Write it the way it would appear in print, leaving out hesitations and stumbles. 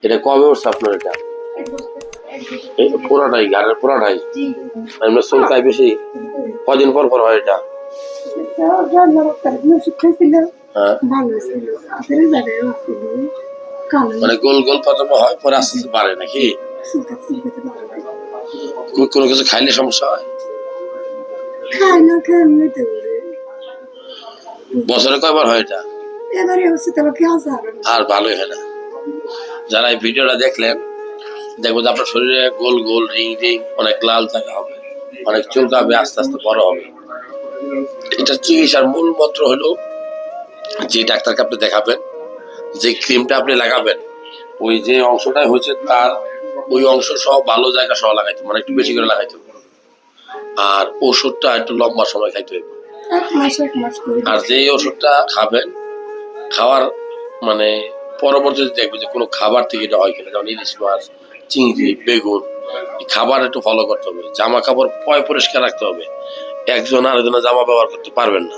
এটা কবে উঠছে আপনার? এটা পুরাটাই ঘাড়ের পুরাটাই আমরা চুলকায় বেশি। কদিন পর পর হয় এটা? হ্যাঁ, মানে গোল গোল প্রথমে হয়, পরে আস্তে আস্তে বাড়ে নাকি? কোনো কিছু খাইলে সমস্যা হয়? বছরে কয়বার হয় এটা? আর ভালোই হয় না। যারা এই ভিডিওটা দেখলেন, দেখবো যে আপনার শরীরে গোল গোল রিং রিং অনেক লাল থাকা হবে, অনেক চুলকাবে, আস্তে আস্তে বড় হবে। এটা চিকিৎসার মূল মন্ত্র হলো যে ডাক্তারকে আপনি দেখাবেন, যে ক্রিমটা আপনি লাগাবেন, ওই যে অংশটাই হয়েছে তার ওই অংশ সব ভালো জায়গা সহ লাগাইতে, মানে একটু বেশি করে লাগাইতে হবে। আর ওষুধটা একটু লম্বা সময় খাইতে হবে। আর যে ওষুধটা খাবেন, খাওয়ার মানে পরবর্তীতে দেখবেন যে কোনো খাবার থেকে এটা হয় কিনা, যেমন ইলিশ মাছ, চিংড়ি, বেগুন, খাবার একটু ফলো করতে হবে। জামা কাপড় পরিষ্কার রাখতে হবে। একজন আরেকজনের জামা ব্যবহার করতে পারবেন না।